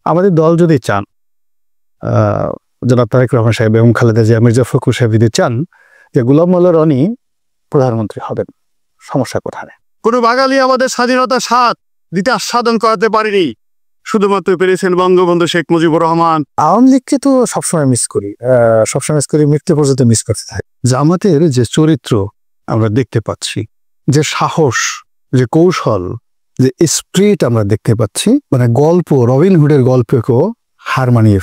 আমাদের দল যদি চান, জনাব তারেক রহমান সাহেব এবং খালেদা জিয়া, মির্জা ফখরুল সাহেব যদি চান যে গোলাম মোল্লা রনি প্রধানমন্ত্রী হবেন, সমস্যা কোথায়? কোনো বাঙালি আমাদের স্বাধীনতার স্বাদ দিতে আস্বাদন করাতে পারেনি, শুধুমাত্র পেরেছেন বঙ্গবন্ধু শেখ মুজিবুর রহমান। আওয়ামী লীগকে তো সবসময় মিস করি, মৃত্যু পর্যন্ত মিস করতে থাকি। জামাতের যে চরিত্র আমরা দেখতে পাচ্ছি, যে সাহস, যে কৌশল, যে স্পিরিট আমরা দেখতে পাচ্ছি, মানে গল্প, রবিন হুডের গল্পকেও হার মানিয়ে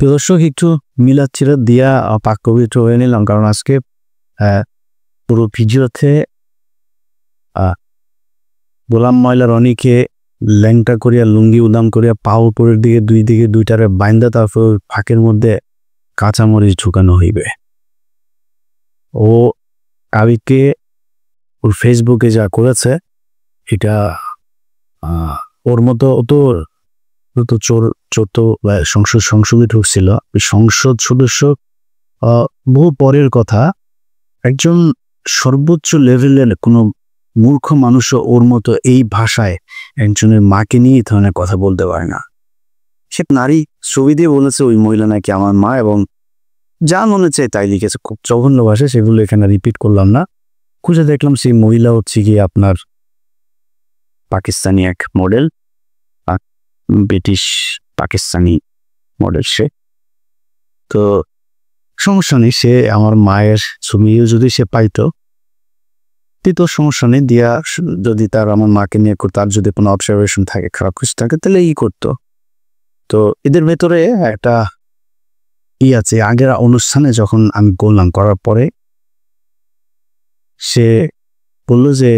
দর্শক একটু মিলাদ চিরাত দিয়া পাক পবিত্র হয়ে নিলাম, কারণ আজকে পুরো ভিডিওতে গোলাম ময়লা রনিকে ল্যাংটা করিয়া লুঙ্গি উদাম করিয়া পা উপরের দিকে দুই দিকে দুইটারে বাইন্দা তারপর ফাঁকের মধ্যে কাঁচামরিচ ঢুকানো হইবে। ও আবিদকে ওর ফেসবুকে যা করেছে এটা ওর মতো চোর তো সংসদে ঢুকছিল, সংসদ সদস্য বহু পরের কথা। একজন সর্বোচ্চ লেভেলের কোনো মূর্খ মানুষও ওর মতো এই ভাষায় একজনের মাকে নিয়ে এই ধরনের কথা বলতে পারে না। সে নারী ছবি দিয়ে বলেছে ওই মহিলা নাকি আমার মা, এবং যা মনে চায় তাই লিখেছে, খুব জঘন্য ভাষায়, সেগুলো এখানে রিপিট করলাম না। খুঁজে দেখলাম সেই মহিলা হচ্ছে গিয়ে আপনার পাকিস্তানি এক মডেল, ব্রিটিশ পাকিস্তানি মডেল। সে তো সমস্যা নেই, সে আমার মায়ের ছবিও যদি সে পাইতো তো সমস্যা নেই, দিয়া যদি তার আমার মাকে নিয়ে তার যদি কোনো অবজারভেশন থাকে, খারাপ কিছু থাকে, তাহলে করতো। তো এদের ভেতরে একটা আছে, আগের অনুষ্ঠানে যখন আমি বললাম করার পরে সে বললো যে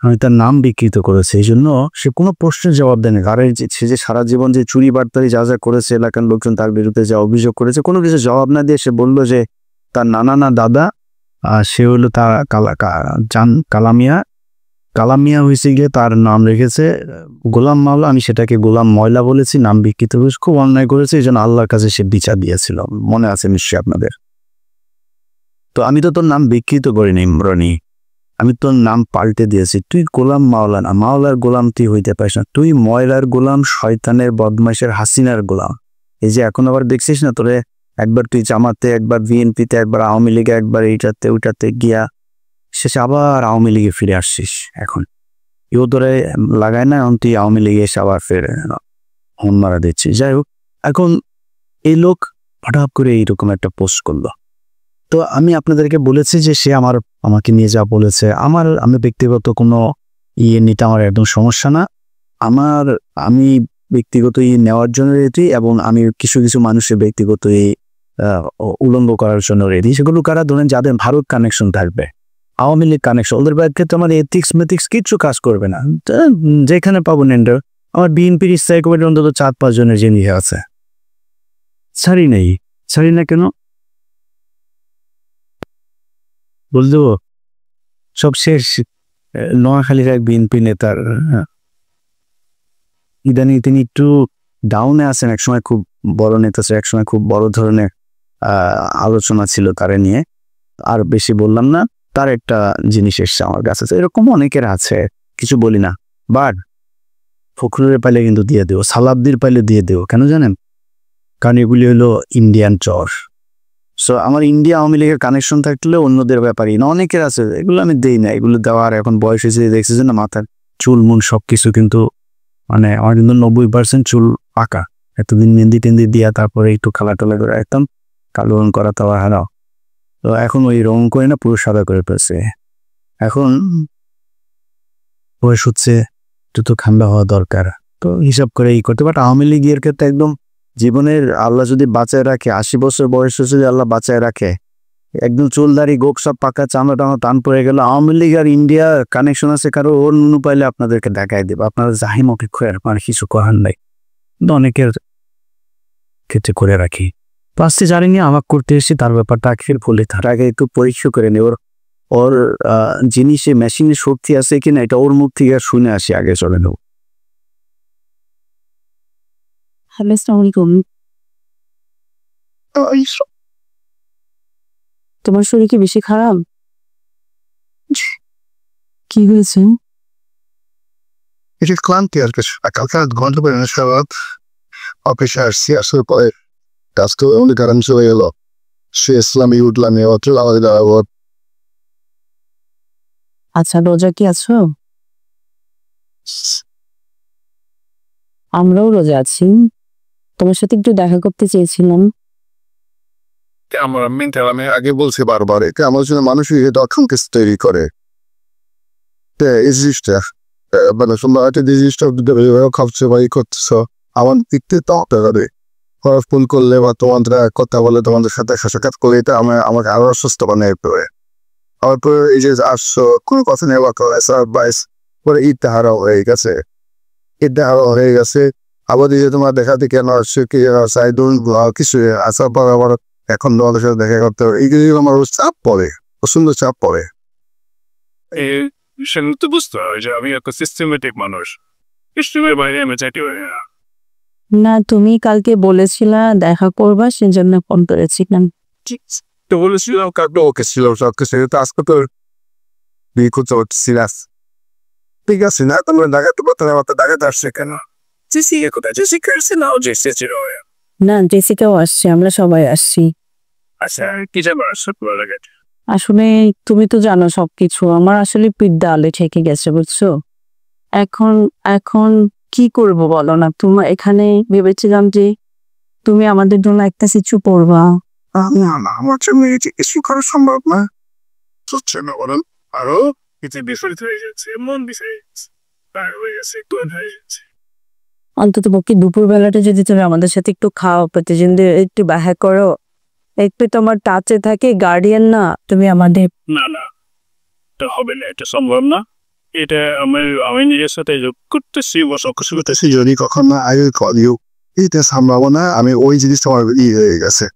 আমি তার নাম বিকৃত করেছে, এই জন্য সে কোনো প্রশ্নের জবাব দেয়নি। কারণ সে যে সারা জীবন যে চুরি বাটপারি যা যা করেছে, এলাকার লোকজন তার বিরুদ্ধে যা অভিযোগ করেছে, কোনো কিছু জবাব না দিয়ে সে বললো যে তার নানা না দাদা, সে হলো তার কালামিয়া হয়েছে গিয়ে তার নাম রেখেছে গোলাম মাওলা, আমি সেটাকে গোলাম ময়লা বলেছি, নাম বিকৃত হয়েছে, খুব অন্যায় করেছে, এই জন্য আল্লাহর কাছে সে বিচার দিয়েছিল, মনে আছে নিশ্চয়ই আপনাদের। তো আমি তো তোর নাম বিকৃত করিনি রনি, আমি তোর নাম পাল্টে দিয়েছি, তুই গোলাম মাওলা না, মাওলার গোলাম তুই হইতে পারিস না, তুই ময়লার গোলাম, শয়তানের বদমাইশের হাসিনার গোলাম। এই যে এখন আবার দেখছিস না, তোরে একবার তুই জামাতে, একবার বিএনপিতে, একবার আওয়ামী লীগে, একবার এইটাতে ওইটাতে গিয়া শেষে আবার আওয়ামী লীগে ফিরে আসছিস। এখন এও তোরে লাগায় না, এখন তুই আওয়ামী লীগে এসে আবার ফিরে হন মারা দিচ্ছিস। যাই হোক, এখন এই লোক হঠাৎ করে এইরকম একটা পোস্ট করলো। তো আমি আপনাদেরকে বলেছি যে সে আমাকে নিয়ে যা বলেছে, আমি ব্যক্তিগত কোনো নিতে আমার একদম সমস্যা না। আমি ব্যক্তিগত নেওয়ার জন্য রেডি, এবং আমি কিছু কিছু মানুষের ব্যক্তিগত উলঙ্গ করার জন্য রেডি। সেগুলো কারা ধরেন যাদের ভারত কানেকশন থাকবে, আওয়ামী লীগ কানেকশন, ওদের ক্ষেত্রে আমার এথিক্স মেথিক্স কিচ্ছু কাজ করবে না, যেখানে পাবো নেন্ডার। আমার বিএনপির স্থায়ী কমিটির অন্তত 4-5 জনের যিনি আছে, ছাড়ি না কেন বলতে সব শেষ। নোয়াখালীর এক বিএনপি নেতার ইদানিং তিনি একটু ডাউনে আছেন, একসময় খুব বড় নেতা ছিল, একসময় খুব বড় ধরনের আলোচনা ছিল তারে নিয়ে, আর বেশি বললাম না। তার একটা জিনিস এসছে আমার কাছে, এরকম অনেকের আছে, কিছু বলি না, বাট ফখরুলের পাইলে কিন্তু দিয়ে দেবো, সালাব্দির পাইলে দিয়ে দেবো। কেন জানেন? কারণ এগুলি হলো ইন্ডিয়ান চর। সো আমার ইন্ডিয়া আওয়ামী লীগের কানেকশন থাকলে অন্যদের ব্যাপারই না, অনেকের আছে, এগুলো আমি দেই না। এগুলো দেওয়ার এখন বয়স হয়েছে, দেখতেছে না, মাথার চুল মুন সবকিছু কিন্তু মানে আমার কিন্তু 90% চুল পাকা। এতদিন মেহেন্দি টেন্দি দিয়া তারপরে একটু খালা টোলা করে একদম কালো রং করা তো হারাও। তো এখন ওই রং করে না, পুরো সাদা করে ফেলছে। এখন বয়স হচ্ছে, একটু তো ঠান্ডা হওয়া দরকার, তো হিসাব করে করতে। বাট আওয়ামী লীগের ক্ষেত্রে একদম জীবনের আল্লাহ যদি বাঁচায় রাখে, 80 বছর বয়সে যদি আল্লাহ বাঁচায় রাখে, একদম চুলদারি গোক সব পাকা, চামড়া টামড়া টান পড়ে গেল, আওয়ামী লীগ আর ইন্ডিয়া কানেকশন আছে কারো, ওর নুনু পাইলে আপনাদেরকে দেখাই দেবে, আপনারা জাহিমকে আর কিছু করার নাই। কিন্তু অনেকের ক্ষেত্রে করে রাখি। তো আসতে জানি নিয়ে আমাকে করতে এসেছি, তার ব্যাপারটা আখের বলে তার আগে একটু পরীক্ষা করে নি ওর জিনিসে মেশিনের শক্তি আছে কিনা, এটা ওর মুখ থেকে শুনে আসি আগে। চলে নেব। হ্যালো, আসসালামু আলাইকুম। তোমার শরীর কি বেশি খারাপ? কি হয়েছে? এটা ক্লান্তি আর কিছু কালকে ঘন্টা পরে সব অফিসে আসছি আসার পরে কাজ তো অনেক আরাম চলে গেল সে ইসলামী উঠলাম আচ্ছা, রোজা কি আছো? আমরাও রোজা আছি। তোমার সাথে একটু দেখা করতে চেয়েছিলাম। আমার মেন্টাল আমি আগে বলছি বারবার এটা আমার জন্য মানুষের অক্ষমকে তৈরি করে এই জিনিসটা মানে তোমরা একটা জিনিসটা খাচ্ছে বা ই করতেছ আমার দিকতে তো হবে ফোন করলে বা তোমাদের কথা বলে তোমাদের সাথে সাক্ষাৎ করলে এটা আমাকে আরো অসুস্থ বানায় পড়ে আমার পরে এই যে আসছো কোনো কথা নেই বাইশ পরে ঈদটা হারাও হয়ে গেছে আবার এই যে তোমার দেখাতে কেন আসছে কি সাইডুন কিছু আসার পর আবার এখন তোমাদের সাথে দেখা করতে হবে এইগুলি আমার চাপ পড়ে প্রচন্ড চাপ পড়ে সেটা তো বুঝতে হয় যে আমি একটা সিস্টেমেটিক মানুষ সিস্টেমের বাইরে আমি চাইতে পারি না। না, তুমি কালকে বলেছিলা দেখা করবা, সেজন্য ফোন করেছিলাম। তো বলেছিলাম কাকটা ওকে ছিল সব কিছু তো আজকে তো বিয়ে করতে সিরিয়াস ঠিক আছে না তোমরা দেখাতে পারতো না আমার দেখাতে আসছে কেন জেসিকা কোথায়? জেসিকা আসছে না ও জেসিকা না, জেসিকাও আসছে, আমরা সবাই আসছি। আচ্ছা কি যাবার সব লাগে আসলে তুমি তো জানো সবকিছু, আমার আসলে পিঠ দালে ঠেকে গেছে, বুঝছো? এখন এখন কি করব বলো না? তোমার এখানে ভেবেছিলাম যে তুমি আমাদের জন্য একটা কিছু পড়বা। না না আমার জন্য কিছু করা সম্ভব না হচ্ছে না বলেন আরো কিছু বিপরীত হয়ে যাচ্ছে মন বিষয় তার হয়ে গেছে একটু হয়ে যাচ্ছে। অন্তত পক্ষে দুপুর বেলাটা যদি তুমি আমাদের সাথে একটু খাও, প্রতিদিন একটু দেখা করো, একটু তোমার টাচে থাকে, গার্ডিয়ান না তুমি আমাদের। না না এটা হবে না, এটা সম্ভব না। এটা আমি নিজের সাথে যোগ করতেছি বসে করতেছি যদি কখনো আই উইল কল ইউ এটা সম্ভাবনা আমি ওই জিনিসটা আমার হয়ে গেছে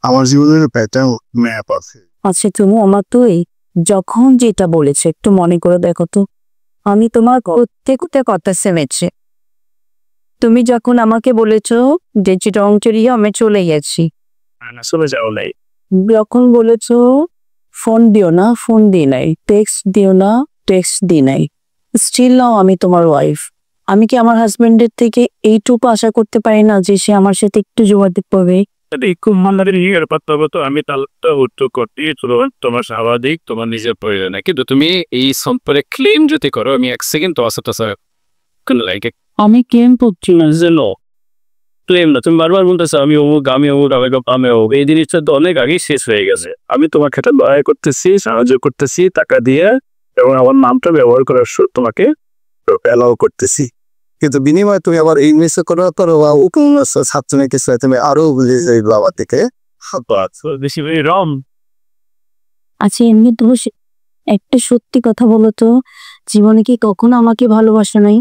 আমার জীবনের প্যাটার্ন ম্যাপ আছে। আচ্ছা তুমি আমার তুই যখন যেটা বলেছে একটু মনে করে দেখো তো, আমি তোমার প্রত্যেকটা কথা শুনেছি। তুমি যখন আমাকে বলেছো যে চিটং চড়িয়ে আমি চলে গেছি, চলে যাও নাই, যখন বলেছো ফোন দিও না, ফোন দিই নাই, টেক্সট দিও না, টেক্সট দিই নাই, স্টিল নাও আমি তোমার ওয়াইফ। আমি কি আমার হাজবেন্ডের থেকে এইটুকু আশা করতে পারি না যে সে আমার সাথে একটু যোগাযোগ করবে? খুব মানলাদের ইয়ের পাত্রগত আমি তালটা উত্তর করতে তোমার স্বাভাবিক তোমার নিজের প্রয়োজন না, কিন্তু তুমি এই সম্পর্কে ক্লেম যদি করো আমি এক সেকেন্ড তো আসতে লাইক আমি কেম করছি না যেন ক্লেম না, তুমি বারবার বলতেছো আমি অমুক আমি অমুক এই জিনিসটা তো অনেক আগেই শেষ হয়ে গেছে। আমি তোমার ক্ষেত্রে দয়া করতেছি, সাহায্য করতেছি টাকা দিয়ে এবং আমার নামটা ব্যবহার করার তোমাকে অ্যালাউ করতেছি, কিন্তু বিনিময়ে তুমি আবার এই মিস করার পর ছাত্র কিছু তুমি আরো বুঝে যাইবে আমার থেকে বেশি রম। আচ্ছা এমনি তুমি একটা সত্যি কথা বলো তো, জীবনে কি কখনো আমাকে ভালোবাসো নাই?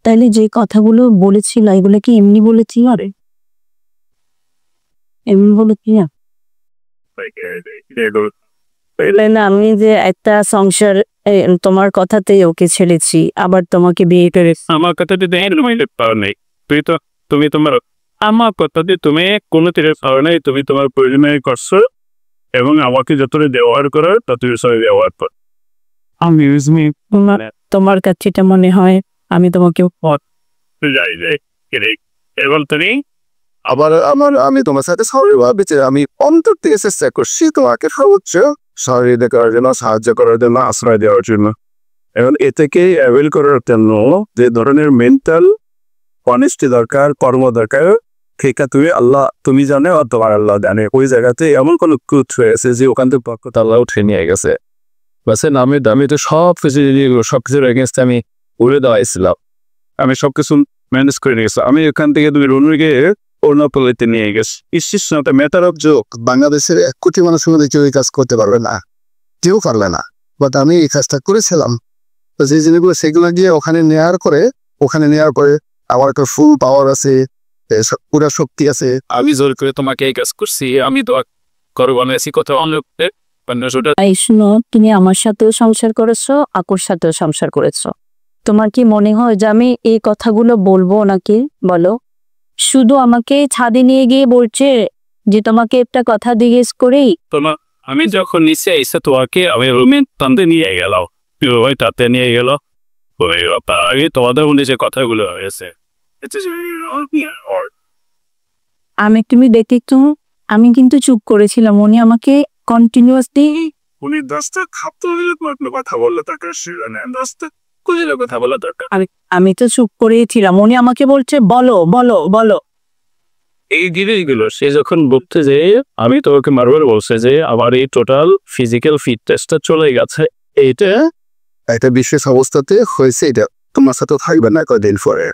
তাইলে যে কথাগুলো বলেছিল এগুলো কি এমনি বলেছি? আরে এমনি বলেছি না? না, আমি যে একটা সংসার তোমার কথাতেই ওকে ছেড়েছি, আবার তোমাকে বিয়ে করে। আমার কথাতে পাওয়া নেই, তুমি তোমার আমার কথাতে তুমি কোনো তীরের পাওয়া নেই, তুমি তোমার প্রয়োজনে করছো এবং আমাকে যতটা ব্যবহার করার ততই সবাই ব্যবহার কর। আমি তোমার কাছে এটা মনে হয় আমি তোমাকে এবং তুমি আবার আমি তোমার সাথে বেঁচে আমি অন্তর থেকে চেষ্টা করছি তোমাকে সর্বোচ্চ সহযোগিতা করার জন্য, সাহায্য করার জন্য, আশ্রয় দেওয়ার জন্য এবং এ থেকে অ্যাভেল করার জন্য যে ধরনের মেন্টাল অনেস্টি দরকার, কর্ম দরকার, সেটা তুমি জানো আর তোমার আল্লাহ জানে। ওই জায়গাতে এমন কোনো ক্রুথ হয়েছে যে ওখান থেকে পক্ষ আল্লাহ উঠে নিয়ে গেছে। বাসে নামে দামি তো সবকিছুর এগেনস্টে আমি উড়ে দেওয়াইছিলাম, আমি সবকিছু ম্যানেজ করে নিয়ে গেছি। আমি ওখান থেকে তুমি রুনুকে অরুণাপল্লিতে নিয়ে গেছি। ইস ম্যাটার অফ জোক, বাংলাদেশের 1 কোটি মানুষের মধ্যে কেউ এই কাজ করতে পারবে না, কেউ পারবে না, বাট আমি এই কাজটা করেছিলাম। তো যে জিনিসগুলো সেগুলো গিয়ে ওখানে নেওয়ার পরে আমার একটা ফুল পাওয়ার আছে, পুরা শক্তি আছে। আমি জোর করে তোমাকে এই কাজ করছি, আমি তো করবো না কথা অনেক। শুনো, তুমি আমার সাথেও সংসার করেছো, আপুর সাথেও সংসার করেছো, তোমার কি মনে হয় যে আমি এই কথাগুলো বলবো নাকি? বলো, শুধু আমাকে ছাদে নিয়ে গিয়ে বলছে যে তোমাকে একটা কথা জিজ্ঞেস করি। তোমার আমি যখন নিচে এসে তোমাকে আমি রুমে টানতে নিয়ে গেল, ওই তাতে নিয়ে গেল ওই আগে তোমাদের মধ্যে যে কথাগুলো হয়েছে। তুমি দেখে একটু, আমি কিন্তু চুপ করেছিলাম, উনি আমাকে কন্টিনিউয়াসলি উনি 10টা খাপতে কথা বললো তাকে না 10টা কুজিলে কথা বলা দরকার। আমি তো চুপ করেই ছিলাম, উনি আমাকে বলছে বলো বলো বলো। এই জিনিসগুলো সে যখন বলতে যে আমি তোমাকে বারবার বলছে যে আমার এই টোটাল ফিজিক্যাল ফিটনেসটা চলে গেছে, এইটা একটা বিশেষ অবস্থাতে হয়েছে, এটা তোমার সাথে থাকবে না কয়দিন পরে।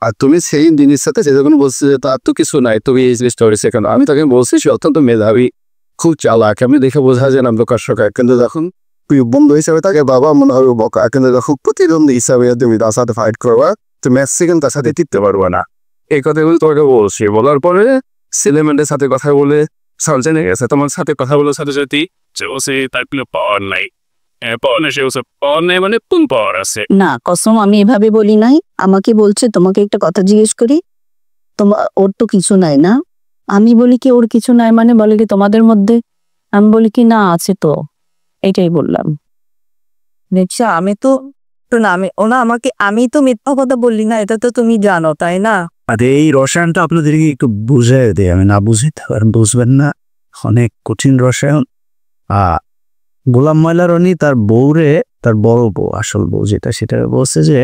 আর তুমি সেই জিনিস সাথে যে যখন বলছে যে তার তো কিছু নাই, তুমি এই জিনিসটা হয়েছে কেন, আমি তাকে বলছি সে অত্যন্ত মেধাবী, খুব চালাক, আমি দেখে বোঝা যায় না দোকার, কিন্তু যখন প্রিয় বন্ধু হিসাবে তাকে বাবা মনে হবে বকা, কিন্তু যখন প্রতিদ্বন্দ্বী হিসাবে তুমি তার সাথে ফাইট করবা, তুমি এক সেকেন্ড তার সাথে টিকতে পারবে না। এই কথাগুলো তোমাকে বলছি। বলার পরে সিলেমেন্টের সাথে কথা বলে সাউন্ড জেনে গেছে, তোমার সাথে কথা বলার সাথে সাথে যে ও সে তার কোনো পাওয়ার নাই, পাওয়ার নেই, সে পাওয়ার নেই মানে কোন পাওয়ার আছে? না কসম, আমি এভাবে বলি নাই। আমাকে বলছে তোমাকে একটা কথা জিজ্ঞেস করি, তোমার ওর তো কিছু নাই না। আমি বলি কি ওর কিছু নাই মানে, বলে কি তোমাদের মধ্যে? আমি বলি কি না আছে তো, এটাই বললাম। দেখছো আমি তো না, ওনা আমাকে, আমি তো মিথ্যা কথা বললি না, এটা তো তুমি জানো তাই না? আর এই রসায়নটা আপনাদেরকে একটু বুঝাই দেয়, আমি না বুঝাইতে পারেন বুঝবেন না, অনেক কঠিন রসায়ন। গোলাম ময়লা রনি তার বউরে, তার বড় বউ, আসল বউ যেটা, সেটা বলছে যে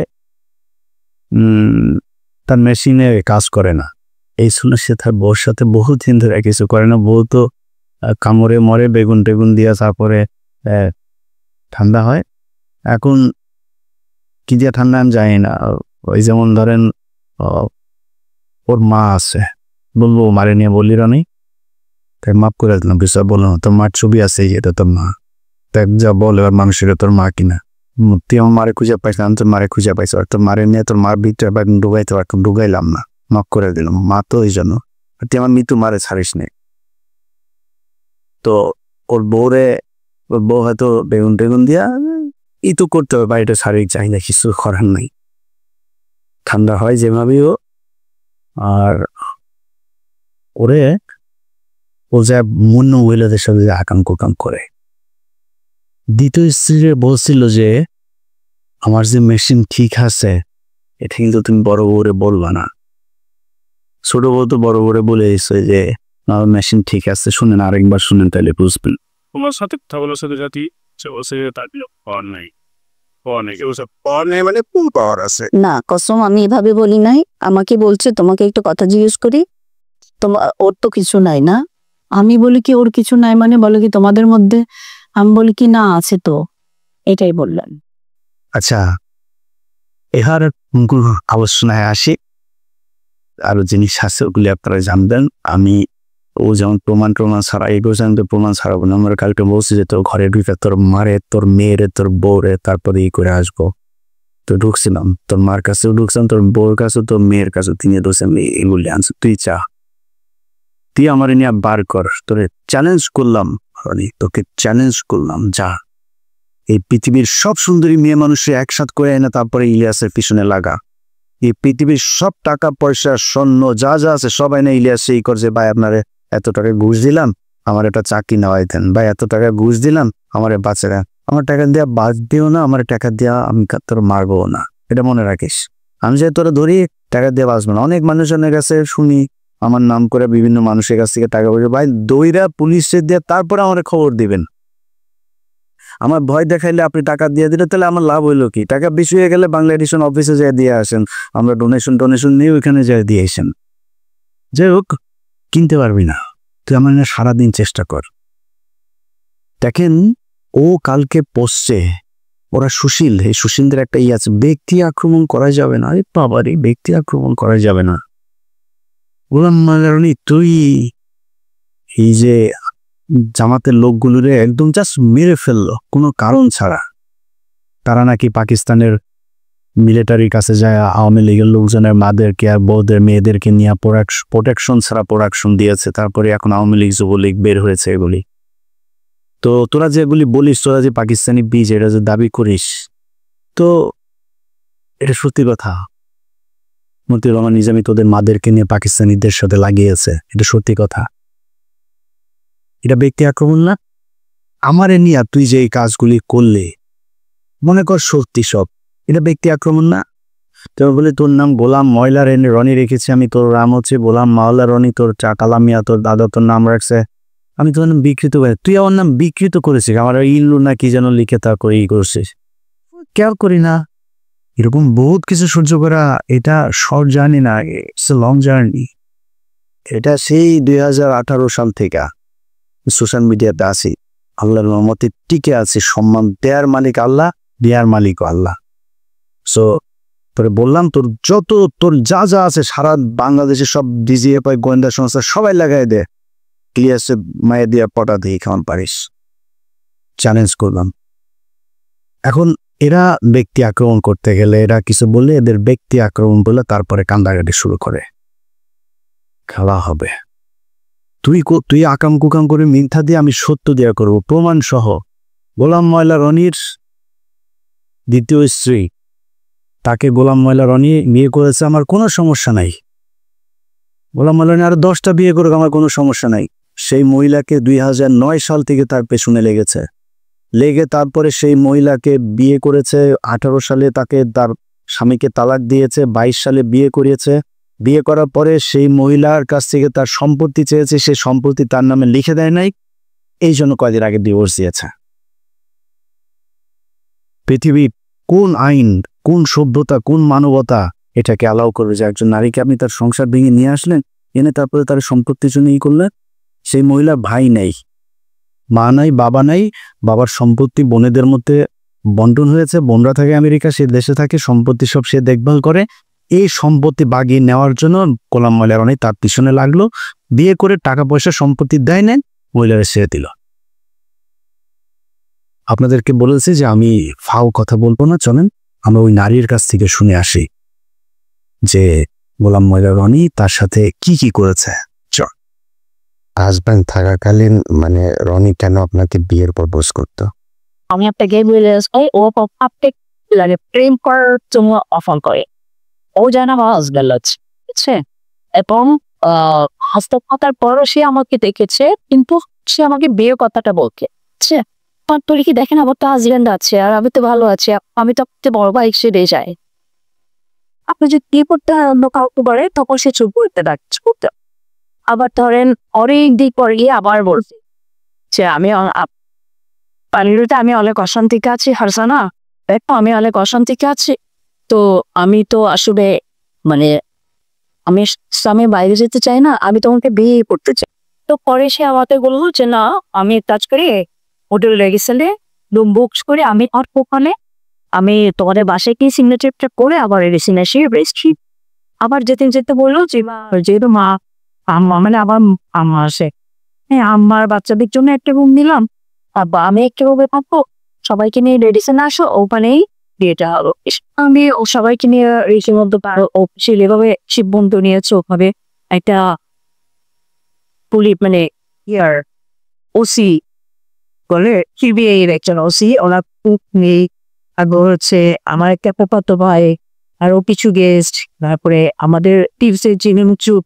তার মেশিনে কাজ করে না, এই শুনে সে তার বউর সাথে বহুদিন ধরে কিছু করে না। বউ তো কামড়ে মরে বেগুন টেগুন দিয়া, তারপরে ঠান্ডা হয়। এখন কি দিয়া ঠান্ডা আমি জানি না। ওই যেমন ধরেন ওর মা আছে, বলবো মারে নিয়ে বললি রানি, তাই মাফ করে দিলাম, বিষয় বললাম তোর মার ছবি আছে, এটা তোর মা, দেখ যা বল এবার মানুষের তোর মা কিনা, তুই আমার মারে খুঁজে পাইছ, আমি তোর মারে খুঁজে পাইছ, আর তোর মারে নিয়ে তোর মার ভিতরে ডুবাইতে পারতাম, ডুবাইলাম না, মাফ করে দিলাম। মা তো ওই জন্য তুই আমার মৃত্যু মারে ছাড়িস নে। তো ওর বউ হয়তো বেগুন টেগুন দিয়া ই তো করতে হবে, বাড়িটা শারীরিক চাহিদা, কিছু করার নাই, ঠান্ডা হয় যেভাবেও। আর ওরে ও যা মন্য মহিলাদের সাথে আকাম কুকাম করে। দ্বিতীয় স্ত্রীরে বলছিল যে আমার যে মেশিন ঠিক আছে, এটা কিন্তু তুমি বড় বউরে বলবা না। ছোট বউ তো বড় বউরে বলে দিচ্ছে যে আমার মেশিন ঠিক আছে, শুনেন আরেকবার শুনেন তাহলে বুঝবেন। তোমার সাথে কথা বলার সাথে জাতি সে বলছে তার পাওয়ার নাই, পাওয়ার নেই, পাওয়ার নেই মানে কোন পাওয়ার আছে? না কসম, আমি এভাবে বলি নাই। আমাকে বলছে তোমাকে একটা কথা জিজ্ঞেস করি, তোমার ওর তো কিছু নাই না। আমি বলি কি ওর কিছু নাই মানে, বলে কি তোমাদের মধ্যে? আমি বলি কি না আছে তো, এটাই বললাম। আচ্ছা, এবার আলোচনায় আসি, আরো জিনিস আছে ওগুলি আপনারা জানবেন। আমি ও যেমন প্রমাণ ছাড়া, এগুলো জানতে প্রমাণ ছাড়াবো না। আমরা কালকে বলছি যে তোর ঘরে ঢুকে তোর মারে, তোর মেয়েরে, তোর বউরে তারপরে ই করে আসবো। তো ঢুকছিলাম, তোর মার কাছেও ঢুকছিলাম, তোর বউর কাছে, তোর মেয়ের কাছে, তিনি ঢুকছেন, এগুলি আনছে। তুই আমার নিয়ে বার কর, তোরে চ্যালেঞ্জ করলাম, তোকে চ্যালেঞ্জ করলাম, যা এই পৃথিবীর সব সুন্দরী মেয়ে মানুষের একসাথ করে এনে তারপরে ইলিয়াসের পিছনে লাগা। এই পৃথিবীর সব টাকা পয়সা স্বর্ণ যা যা আছে সব এনে ইলিয়াস সেই করছে, ভাই আপনারে এত টাকা ঘুষ দিলাম, আমার একটা চাকরি নেওয়াই দেন, ভাই এত টাকা ঘুষ দিলাম, আমার বাঁচে দেন, আমার টাকা দেওয়া বাদ দিও না, আমার টাকা দেওয়া আমি তোর মারবো না, এটা মনে রাখিস। আমি যে তোরা ধরি টাকা দিয়ে বাঁচবো না। অনেক মানুষজনের কাছে শুনি আমার নাম করে বিভিন্ন মানুষের কাছ থেকে টাকা পয়সা, ভাই দইরা পুলিশে দিয়ে তারপরে আমার খবর দিবেন। আমার ভয় দেখাইলে আপনি টাকা দিয়ে দিলে তাহলে আমার লাভ হইলো কি? টাকা বেশি হয়ে গেলে বাংলা এডিশন অফিসে যাই দিয়ে আসেন, আমরা ডোনেশন নিয়ে ওইখানে যাই দিয়ে আসেন। যাই হোক, কিনতে পারবি না, তুই আমার না সারাদিন চেষ্টা কর। দেখেন ও কালকে পোস্টে, ওরা সুশীল, এই সুশীলদের একটা ই আছে, ব্যক্তি আক্রমণ করা যাবে না। আরে বাবারে, ব্যক্তি আক্রমণ করা যাবে না। গোলাম ময়লা রনি, তুই এই যে জামাতের লোকগুলোরে একদম জাস্ট মেরে ফেললো কোনো কারণ ছাড়া। তারা নাকি পাকিস্তানের মিলিটারির কাছে যায় আওয়ামী লীগের লোকজনের মাদেরকে আর বউদের মেয়েদেরকে নিয়ে প্রোটেকশন ছাড়া প্রোডাকশন দিয়েছে, তারপরে এখন আওয়ামী লীগ যুবলীগ বের হয়েছে এগুলি। তো তোরা যেগুলি বলিস, তোরা যে পাকিস্তানি বীজ এটা যে দাবি করিস, তো এটা সত্যি কথা। মতিউর রহমান নিজামী তোদের মাদেরকে নিয়ে পাকিস্তানিদের সাথে লাগিয়েছে, এটা সত্যি কথা। এটা ব্যক্তি আক্রমণ না? আমারে নিয়ে তুই যে এই কাজগুলি করলে, মনে কর সত্যি সব, এটা ব্যক্তি আক্রমণ না? তোর বলে তোর নাম গোলাম ময়লা রনি রেখেছি আমি, তোর নাম হচ্ছে গোলাম মাওলা রনি, তোর কালামিয়া তোর দাদা তোর নাম রাখছে, আমি তোর নাম বিকৃত করে, তুই আমার নাম বিকৃত করেছিস, আমার ইল্লু না কি যেন লিখে তা করে ই করছিস, কেউ করি না। এরকম বহুত কিছু সহ্য করা, এটা শর্ট জার্নি না, ইটস এ লং জার্নি। এটা সেই 2018 সাল থেকে সোশ্যাল মিডিয়াতে আসি, আল্লাহর রহমতে টিকে আছে। সম্মান দেয়ার মালিক আল্লাহ, দেয়ার মালিক আল্লাহ। সো তোরে বললাম, তোর যা যা আছে সারা বাংলাদেশে সব ডিজিএফআই গোয়েন্দা সংস্থা সবাই লাগাই দে, ক্লিয়ারসে মায়ের দিয়া পটা দিয়ে খাওয়ান পারিস, চ্যালেঞ্জ করলাম। এখন এরা ব্যক্তি আক্রমণ করতে গেলে, এরা কিছু বললে এদের ব্যক্তি আক্রমণ বলে তারপরে কান্দাকাটি শুরু করে, খেলা হবে। তুই আকাম কুকাম করে মিথ্যা দিয়ে আমি সত্য দেয়া করবো প্রমাণ সহ। গোলাম ময়লা রনির দ্বিতীয় স্ত্রী, তাকে গোলাম ময়লা রনি বিয়ে করেছে, আমার কোনো সমস্যা নাই। গোলাম ময়লা রনি আরো 10টা বিয়ে করুক, আমার কোনো সমস্যা নাই। সেই মহিলাকে 2009 সাল থেকে তার পেছনে লেগে তারপরে সেই মহিলাকে বিয়ে করেছে। 18 সালে তাকে তার স্বামীকে তালাক দিয়েছে, 22 সালে বিয়ে করিয়েছে। বিয়ে করার পরে সেই মহিলার কাছ থেকে তার সম্পত্তি চেয়েছে, সেই সম্পত্তি তার নামে লিখে দেয় নাই, এই জন্য কয়েকদিন আগে ডিভোর্স দিয়েছে। পৃথিবীর কোন আইন, কোন সভ্যতা, কোন মানবতা এটাকে অ্যালাউ করবে যে একজন নারীকে আপনি তার সংসার ভেঙে নিয়ে আসলেন, এনে তারপরে তার সম্পত্তির জন্য ই করলেন? সেই মহিলার ভাই নেই, মা নাই, বাবা নাই, বাবার সম্পত্তি বোনেদের মধ্যে বন্টন হয়েছে, বোনরা থাকে আমেরিকা, সে দেশে থাকে, সম্পত্তি সব সে দেখভাল করে। এই সম্পত্তি বাগিয়ে নেওয়ার জন্য গোলাম ময়লা রনি তার পিছনে লাগলো, বিয়ে করে টাকা পয়সা সম্পত্তি দেয় নেন, মহিলারা ছেড়ে দিল। আপনাদেরকে বলেছি যে আমি ফাও কথা বলবো না, চলেন আমরা ওই নারীর কাছ থেকে শুনে আসি যে গোলাম ময়লা রনি তার সাথে কি কি করেছে। হাজব্যান্ড থাকাকালীন মানে রনি কেন আপনাকে বিয়ের প্রপোজ করতো? আমি আপনাকে বলে আসই, ও আপনি প্রেম করার জন্য অফার করে, ও জানা আমার হাজব্যান্ড আছে, ঠিক আছে? এবং হস্তক্ষতার পরও সে আমাকে দেখেছে, কিন্তু সে আমাকে বিয়ের কথাটা বলছে, ঠিক আছে? তোর কি দেখেন আমার তো হাজব্যান্ড আছে, আর আমি তো ভালো আছি, আমি তো আপনার বড় ভাই সেরে যাই। আপনি যদি বিয়ে করতে অন্য কাউকে বলে তখন সে চুপ করতে ডাকছে, আবার ধরেন অনেক দিক পরে গিয়ে আবার বলছি যে আমি পানিরুতে আমি অনেক অশান্তিকে আছি, হারসানা দেখো আমি অনেক অশান্তিকে আছি, তো আমি তো আসলে মানে আমি স্বামী বাইরে যেতে চাই না, আমি তোমাকে বিয়ে করতে চাই। তো পরে সে আমাকে বললো যে না, আমি কাজ করে হোটেল রেগিসেলে রুম বুক করে আমি আর ওখানে আমি তোমাদের বাসায় গিয়ে সিগনেচারটা করে আবার রেসিগনেশন রেজিস্ট্রি আবার যেতে বললো যে যেহেতু মা মানে আবার আম্মা আসে, হ্যাঁ আমার বাচ্চাদের জন্য একটা রুম নিলাম, আমি একটা রুমে থাকবো, সবাইকে নিয়ে রেডিসন আসো, ওখানেই বিয়েটা হলো। আমি ও সবাইকে নিয়ে রীতিমতো যেভাবে সিদ্ধান্ত নিয়েছে ওভাবে একটা পুলিশ মানে ইয়ার ওসি বলে সিবিআই এর একজন ওসি, ওরা নেই, তারপর হচ্ছে আমার একটা ফুফাতো ভাই, আরো কিছু গেস্ট, তারপরে আমাদের টিপসের যিনি চুপ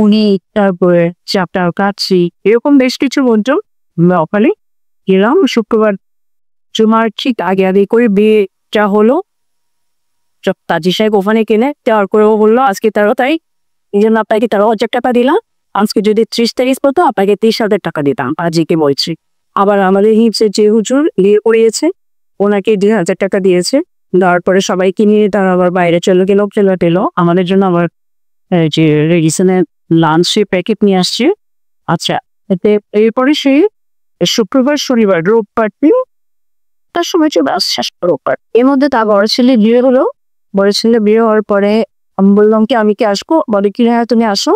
উনি, তারপরে চাপটার কাটছি, এরকম বেশ কিছু বন্ধু ওখানে গেলাম। শুক্রবার জুমার ঠিক আগে করে বিয়েটা হলো, তাজি সাহেব ওখানে কিনে দেওয়ার করেও বললো আজকে 13 তারিখ, এই জন্য আপনাকে 13,000 টাকা দিলাম, আজকে যদি 30 তারিখ পড়তো আপনাকে 30,000 টাকা দিতাম, আজিকে বলছি। আবার আমাদের হিপসের যে হুজুর বিয়ে করিয়েছে ওনাকে 2,000 টাকা দিয়েছে, দেওয়ার পরে সবাইকে নিয়ে তারা আবার বাইরে চলে গেল, আমাদের জন্য আবার যে রেডিসনের লাঞ্চে প্যাকেট নিয়ে আসছে। আচ্ছা, এতে এরপরে সে শুক্রবার শনিবার রোববার দিন তার সময় চলে আসছে রোববার। এর মধ্যে তার বড় ছেলে বিয়ে হলো, বড় ছেলে বিয়ে হওয়ার পরে আমি বললাম কি আমি কি আসবো, বলে কি হ্যাঁ তুমি আসো।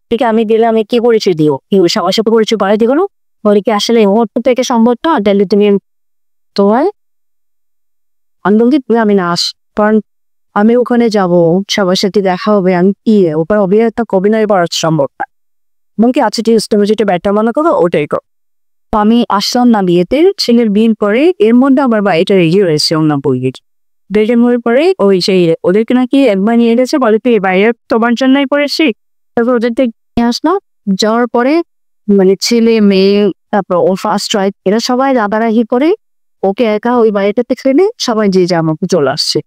থেকে আমি গেলে আমি কি করেছি দিও, সবার সাথে করেছি বাড়ি দিয়ে গেলো, বলে কি আসলে এই মুহূর্ত থেকে সম্ভব না, তাহলে তুমি তোমায় আন্দোলন আমি না আস, কারণ আমি ওখানে যাবো, সবার সাথে দেখা হবে, আমি কি ওপর অভিনেতা অভিনয় করা সম্ভব না, এবং কি আছে ঠিক তুমি যেটা ব্যাটার মনে করো ওটাই করো। আমি আসলাম না বিয়েতে, ছেলের বিয়ের পরে এর মধ্যে আমার বাড়িটা এগিয়ে রয়েছে অন্য বইয়ের, বেডে হয়ে পরে ওই সেই ওদেরকে নাকি একবার নিয়ে গেছে, বলে তুই বাইরে তোমার জন্যই পড়েছি। তারপর ওদের নিয়ে আসলো, যাওয়ার পরে মানে ছেলে মেয়ে তারপর ও ফার্স্ট ওয়াইফ এরা সবাই রাগারাগি করে ওকে একা ওই বাড়িটাতে ফেলে সবাই যে যা আমাকে চলে আসছে।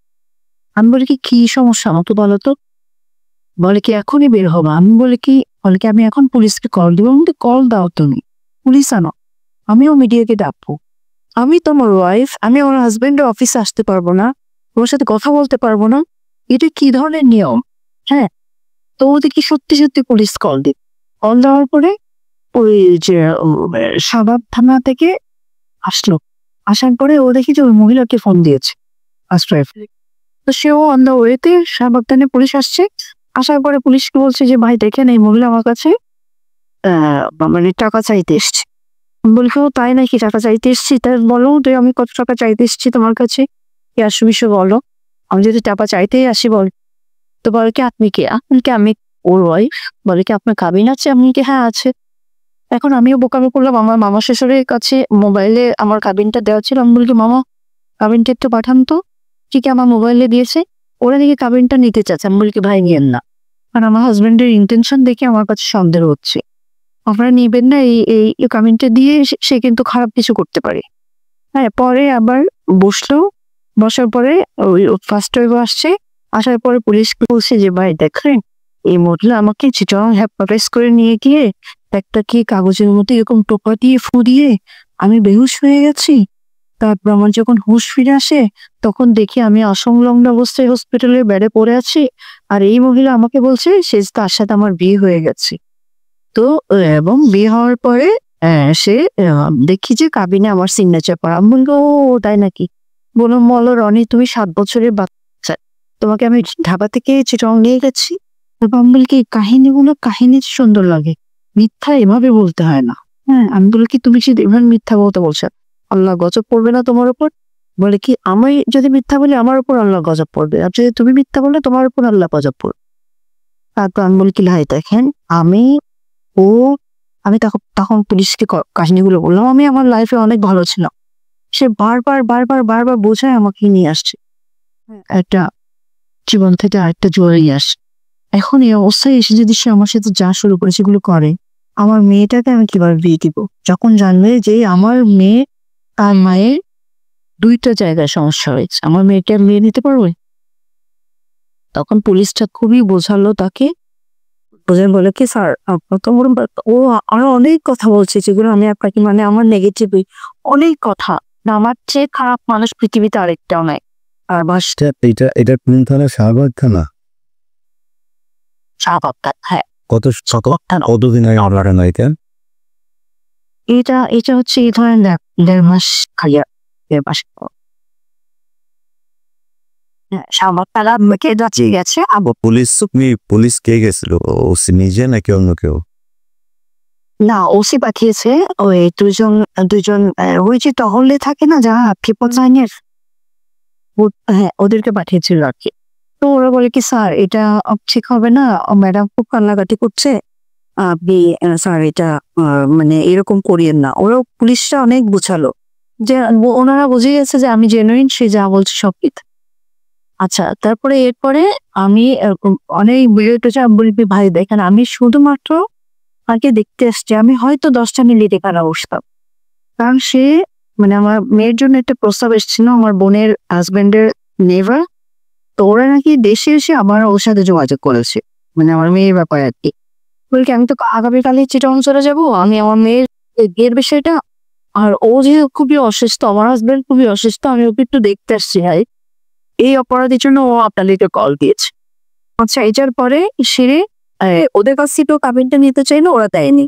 আমি বলি কি সমস্যা আমাকে বলো তো? বলে কি এখনই বের হবো। আমি বলে কি আমি এখন পুলিশকে কল দিব। আমাকে কল দাও, তুমি পুলিশ আনো, আমিও মিডিয়াকে ডাকবো। আমি তোমার ওয়াইফ, আমি আমার হাজবেন্ডের অফিসে আসতে পারবো না, ওর সাথে কথা বলতে পারবো না, এটা কি ধরনের নিয়ম? হ্যাঁ, তো ওদের কি সত্যি সত্যি পুলিশ কল দেওয়ার পরে ওই যে শাহবাগ থানা থেকে আসলো, আসার পরে ও দেখি যে ওই মহিলাকে ফোন দিয়েছে ফার্স্ট ওয়াইফ। তো সেও অন দ্য ওয়েতে শাহবাগ থানায় পুলিশ আসছে। আসার পরে পুলিশকে বলছে যে ভাই দেখেন এই মহিলা আমার কাছে মানে টাকা চাইতে এসছে। বলি ও তাই নাকি, টাকা চাইতে এসছি? তাই বলো তুই আমি কত টাকা চাইতে এসছি তোমার কাছে, কি আসবিস বলো, আমি যদি টাকা চাইতেই আসি বল। তো বলে কি আপনি কে? আমি ওর ওয়াইফ। বলে কি আপনার কাবিন আছে? আমি কি হ্যাঁ আছে। এখন আমিও বোকামি করলাম, আমার মামা শ্বশুরের কাছে মোবাইলে আমার কাবিনটা দেওয়া ছিল। আমি বলি মামা কাবিনটা একটু পাঠান তো। ঠিক আমার মোবাইলে দিয়েছে, ওরা দেখে কাবিনটা নিতে চাচ্ছে। আমি বলি কি ভাই নিয়েন না, কারণ আমার হাজবেন্ডের ইন্টেনশন দেখে আমার কাছে সন্দেহ হচ্ছে, আপনারা নিবেন না, এই কাবিনটা দিয়ে সে কিন্তু খারাপ কিছু করতে পারে। হ্যাঁ, পরে আবার বসার পরে ওই ফার্স্ট ওয়েভ আসছে। আসার পরে পুলিশকে বলছে যে ভাই দেখেন এই মহিলা আমাকে চিটং হ্যাপাটাইজ করে নিয়ে গিয়ে একটা কি কাগজের মধ্যে এরকম টোপা দিয়ে ফু দিয়ে আমি বেহুশ হয়ে গেছি। তারপর আমার যখন হুঁশ ফিরে আসে তখন দেখি আমি অসংলগ্ন অবস্থায় হসপিটালের বেডে পড়ে আছি, আর এই মহিলা আমাকে বলছে সে তার সাথে আমার বিয়ে হয়ে গেছে। তো এবং বিয়ে হওয়ার পরে সে দেখি যে কাবিনে আমার সিগনেচার করা। আমি বললো ও তাই নাকি? বললাম বলো রনি তুমি 7 বছরের বাচ্চা, তোমাকে আমি ঢাকা থেকে চিটং নিয়ে গেছি। তারপর আমি বলি কি কাহিনী সুন্দর লাগে, মিথ্যা এভাবে বলতে হয় না। হ্যাঁ, আমি বলি কি তুমি যদি এভাবে মিথ্যা বলতে বলছো আল্লাহ গজব পড়বে না তোমার উপর? বলে কি আমি যদি মিথ্যা বলি আমার উপর আল্লাহ গজব পড়বে, আর যদি তুমি মিথ্যা বললে তোমার উপর আল্লাহ গজব পড়বে। তারপর আমি বলি কি ভাই দেখেন আমি তখন পুলিশকে কাহিনীগুলো বললাম, আমি আমার লাইফে অনেক ভালো ছিলাম। সে বারবার বোঝায় আমাকে নিয়ে আসছে একটা জীবন থেকে আরেকটা জোরে নিয়ে আসছে। এখন এই অবস্থায় এসে যদি সে আমার সাথে যা শুরু করে সেগুলো করে, আমার মেয়েটাকে আমি কিভাবে বিয়ে দিব? যখন জানবে যে আমার মেয়ে তার মায়ের 2টা জায়গায় সমস্যা হয়েছে, আমার মেয়েকে আমি বিয়ে দিতে পারবে? তখন পুলিশটা খুবই বোঝালো তাকে, বলে কি স্যার ও আরো অনেক কথা বলছে যেগুলো আমি আপনাকে মানে আমার নেগেটিভ অনেক কথা, আমার চেয়ে খারাপ মানুষ পৃথিবীতে আরেকটাও নাই। আর বাসটা এটা কোন থানা? শাহবাগ থানা। শাহবাগ, হ্যাঁ। কতদিন আগে আপনারা নাইতে? এটা হচ্ছে এই ধরেন 1.5 মাস খাইয়া 1.5 মাস। শাহবাগ তারা মেকে যাচ্ছে গেছে। পুলিশ কে গেছিল? ওসি নিজে নাকি অন্য কেউ? না, ওসি পাঠিয়েছে ওই দুজন ওই যে টহলে থাকে না যারা ট্রিপল লাইনের, হ্যাঁ ওদেরকে পাঠিয়েছিল আর কি। তো ওরা বলে কি স্যার এটা ঠিক হবে না, ম্যাডাম খুব কান্নাকাটি করছে, আপনি স্যার এটা মানে এরকম করিয়েন না। ওরা পুলিশরা অনেক বুঝালো যে ওনারা বুঝে গেছে যে আমি জেনুইন, সে যা বলছে সব কিছু। আচ্ছা, তারপরে এরপরে আমি অনেক ভিডিওটা বলবি ভাই দেখেন আমি শুধুমাত্র আগে দেখতে আসছি, আমি হয়তো 10টা মিনিট এখানে বসতাম, কারণ সে মানে আমার মেয়ের জন্য একটা প্রস্তাব এসেছিল আমার বোনের হাজবেন্ডের নেভার। তো ওরা নাকি দেশে এসে আমার ওর সাথে যোগাযোগ করেছে, মানে আমার মেয়ের ব্যাপারে আর কি। বলছি আমি তো আগামীকালই চিটং চলে যাবো, আমি আমার মেয়ের বিয়ের বিষয়টা, আর ও যে খুবই অসুস্থ, আমার হাজবেন্ড খুবই অসুস্থ, আমি ওকে একটু দেখতে আসছি। ভাই এই অপরাধের জন্য ও আপনাদেরকে কল দিয়েছে। আচ্ছা, এটার পরে সেরে ওদের কাছ থেকে কাবিনটা নিতে চাইলো, ওরা দেয়নি।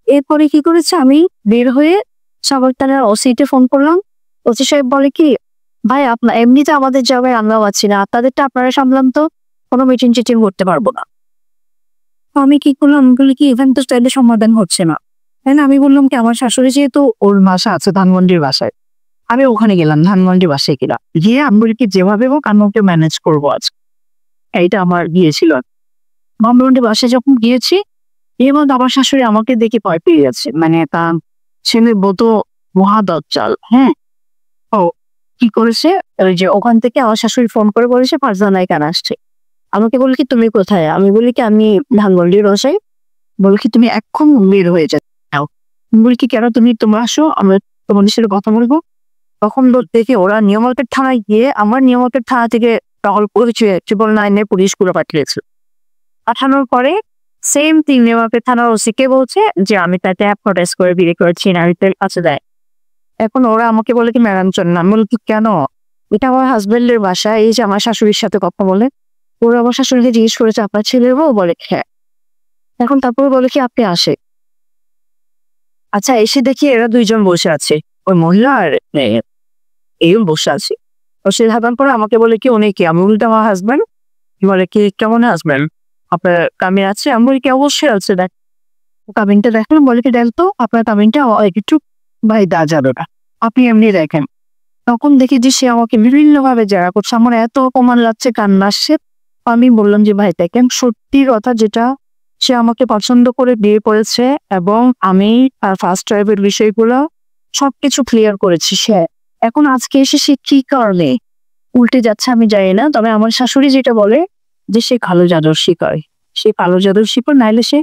এরপরে কি করেছে, আমি বের হয়ে শাহবাগ থানার ওসিতে ফোন করলাম। ওসি সাহেব বলে কি ভাই আপনার এমনিতে আমাদের জায়গায় আমরাও আছি না, আপনাদেরটা আপনারা সামলান তো, কোনো মিটিং টিটিং করতে পারবো না। আমি কি করলাম, আমি বলি কি ইভেন্ট তো স্টাইলে সমাধান হচ্ছে না, তাই না? আমি বললাম কি আমার শাশুড়ি যেহেতু ওর বাসা আছে ধানমন্ডির বাসায়, আমি ওখানে গেলাম, ধানমন্ডির বাসায় গেলাম, গিয়ে আমি বলি কি যেভাবে হোক আমি ওকে ম্যানেজ করবো আজ। এইটা আমার গিয়েছিল ধানমন্ডির বাসায়। যখন গিয়েছি এবং আমার শাশুড়ি আমাকে দেখে ভয় পেয়ে গেছে, মানে তার ছেলে বতো মহাদজ্জাল। হ্যাঁ, ও কি করেছে, ওই যে ওখান থেকে আমার শাশুড়ি ফোন করে বলেছে ফারজানা এখানে আসছে। আমাকে বলে কি তুমি কোথায়, আমি বলি কি আমি ধানমন্ডির রসাই। বলে কি তুমি এখন বের হয়ে যাও। বলি কি কেন, তোমরা আসো, আমরা তোমাদের সাথে কথা বলবো। তখন দেখে ওরা নিয়ামতের থানায় গিয়ে আমার নিয়ামতের থানা থেকে টহল করেছে, 999 পুলিশগুলো পাঠিয়েছে। পাঠানোর পরে সেম থিং নিয়ামতের থানার ওসিকে বলছে যে আমি তাতে অ্যাডভার্টাইজ করে বিয়ে করেছি, নারীদের কাছে দেয়। এখন ওরা আমাকে বলে কি ম্যাডাম চল না। আমি বলি কি কেন, এটা আমার হাজবেন্ডের বাসা, এই যে আমার শাশুড়ির সাথে কথা বলে। ওরা আমার শাশুড়িকে জিজ্ঞেস করেছে আপনার ছেলের বউ, বলে হ্যাঁ। এখন তারপরে বলে কি আপনি আসে। আচ্ছা এসে দেখি এরা দুইজন বসে আছে, ওই মহিলা আর এই বসে আছে। তো সে ভাবার পরে আমাকে বলে কি উনি কি, আমি বলতে আমার হাজবেন্ড। বলে কি কেমন হাজবেন্ড, আপনার কামিন আছে? আমি বলি কি অবশ্যই আছে, দেখ কামিনটা দেখেন। বলে কি দেখ তো আপনার কামিনটা একটু ভাই দা যাবে না, আপনি এমনি দেখেন। তখন দেখি যে সে আমাকে বিভিন্ন ভাবে জায়গা করছে, আমার এত অপমান লাগছে, কান্না আসছে। আমি বললাম যে ভাই দেখেন সত্যি কথা, যেটা সে আমাকে পছন্দ করে বিয়ে করেছে এবং আমি ফার্স্ট ড্রাইভের বিষয়গুলো সবকিছু ক্লিয়ার করেছি। সে এখন আজকে এসে সে কি কারণে উল্টে যাচ্ছে আমি জানি না। তবে আমার শাশুড়ি যেটা বলে যে সে কালো জাদুর শিকার, সে কালো জাদুর শিকার, নাইলে সে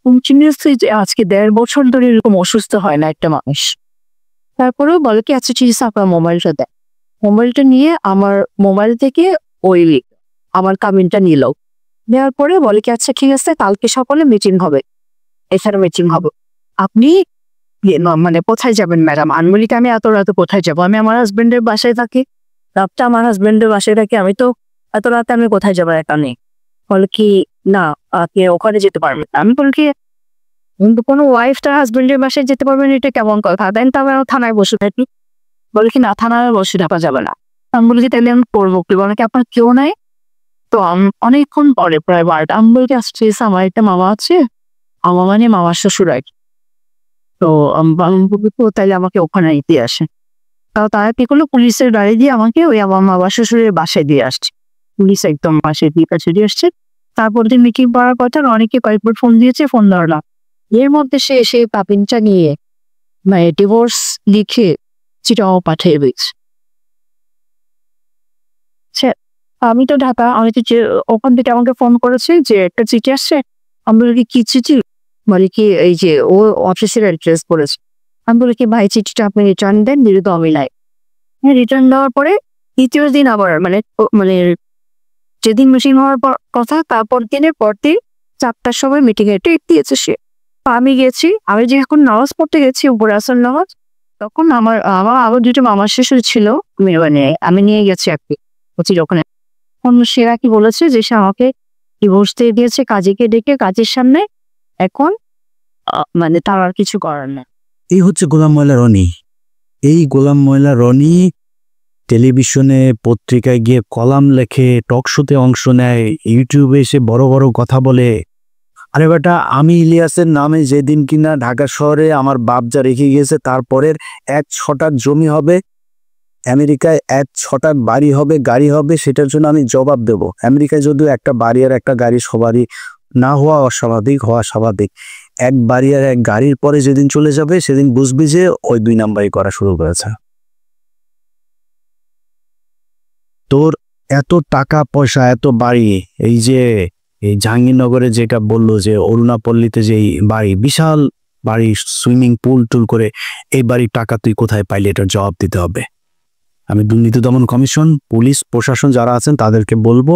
কন্টিনিউসলি আজকে 1.5 বছর ধরে এরকম অসুস্থ হয় না একটা মানুষ। তারপরেও বলে কি আচ্ছা ঠিক আছে আপনার মোবাইলটা দেয়। মোবাইলটা নিয়ে আমার মোবাইল থেকে ওই আমার কামিনটা নিল। নেওয়ার পরে বলে কি আচ্ছা ঠিক আছে কালকে সকালে মিটিং হবে, এখানে মিটিং হবে, আপনি মানে কোথায় যাবেন ম্যাডাম? আমি বলি কি আমি এত রাতে কোথায় যাবো, আমি আমার হাজবেন্ডের বাসায় থাকি, রাতটা আমার হাজবেন্ডের বাসায় থাকি, আমি তো এত রাতে আমি কোথায় যাবো একা নেই। বলে কি না আপনি ওখানে যেতে পারবেন। আমি বলি কি কিন্তু কোনো ওয়াইফ তার হাজবেন্ডের বাসায় যেতে পারবেন এটা কেমন কথা, দেন তো আমরা থানায় বসে থাকি। বলে কি না থানায় বসে থাকা যাবে না। আমি বলি কি তাহলে আমি করবো কি, বলে কি আপনার কেউ নাই? তো অনেকক্ষণ পরে প্রায় 12টা আমি বলি কি আসছে আমার একটা মামা আছে, আমার মানে মামার শ্বশুর আর কি। তো তাইলে আমাকে ওখানে নিতে আসে। তাও তারা কি করলো, পুলিশের গাড়ি দিয়ে আমাকে ওই আমার মামার শ্বশুরের বাসায় দিয়ে আসছে। পুলিশ একদম বাসায় দিয়ে কাছে দিয়ে আসছে। তারপর দিন মিটিং করার কথা, অনেকে কয়েকবার ফোন দিয়েছে, ফোন ধরলাম। এর মধ্যে সে এসে পাপিনটা নিয়ে মানে ডিভোর্স লিখে চিটাও পাঠিয়ে দিয়েছে। আমি তো ঢাকা, আমি তো ওখান থেকে আমাকে ফোন করেছে যে একটা চিঠি আসছে। আমি বলি কি চিঠি? বলে কি এই যে ও অফিসের অ্যাড্রেস করেছে। আমি বলি কি ভাই চিঠিটা আপনি রিটার্ন দেন, দিলে আমি নাই। রিটার্ন দেওয়ার পরে দ্বিতীয় দিন আবার মানে যেদিন মিটিং হওয়ার কথা তারপর দিনের পর দিন 4টার সময় মিটিং এ ডেট দিয়েছে সে। আমি গেছি, আমি যে এখন নামাজ পড়তে গেছি উপরে আসর নামাজ, তখন আমার আবার দুটো মামার শ্বশুর ছিল, মানে আমি নিয়ে গেছি একটি ওখানে। সেরা কি বলেছে যে সে আমাকে ডিভোর্স দিয়ে দিয়েছে কাজীকে ডেকে কাজের সামনে, এখন মানে তার আর কিছু করার না। এই হচ্ছে গোলাম ময়লা রনি। এই গোলাম ময়লা রনি টেলিভিশনে পত্রিকায় গিয়ে কলাম লেখে, টক শোতে অংশ নেয়, ইউটিউবে এসে বড় বড় কথা বলে। আরে বেটা আমি ইলিয়াসের নামে যেদিন কিনা ঢাকা শহরে আমার বাপ যা রেখে গিয়েছে তারপরের 1 ছটাক জমি হবে, আমেরিকায় 1 ছটাক বাড়ি হবে, গাড়ি হবে, সেটার জন্য আমি জবাব দেব। আমেরিকায় যদিও একটা বাড়ি আর একটা গাড়ি সবারই না হওয়া অস্বাভাবিক, হওয়া স্বাভাবিক। 1 বাড়ি আর 1 গাড়ির পরে যেদিন চলে যাবে সেদিন বুঝবি যে ওই 2 নাম্বারই করা শুরু করেছে। তোর এত টাকা পয়সা, এত বাড়ি, এই যে এই জাহাঙ্গীরনগরে যেটা বললো যে অরুণাপল্লীতে যে বাড়ি, বিশাল বাড়ি, সুইমিং পুল টুল করে, এই বাড়ির টাকা তুই কোথায় পাইলে এটার জবাব দিতে হবে। আমি দুর্নীতি দমন কমিশন, পুলিশ প্রশাসন যারা আছেন তাদেরকে বলবো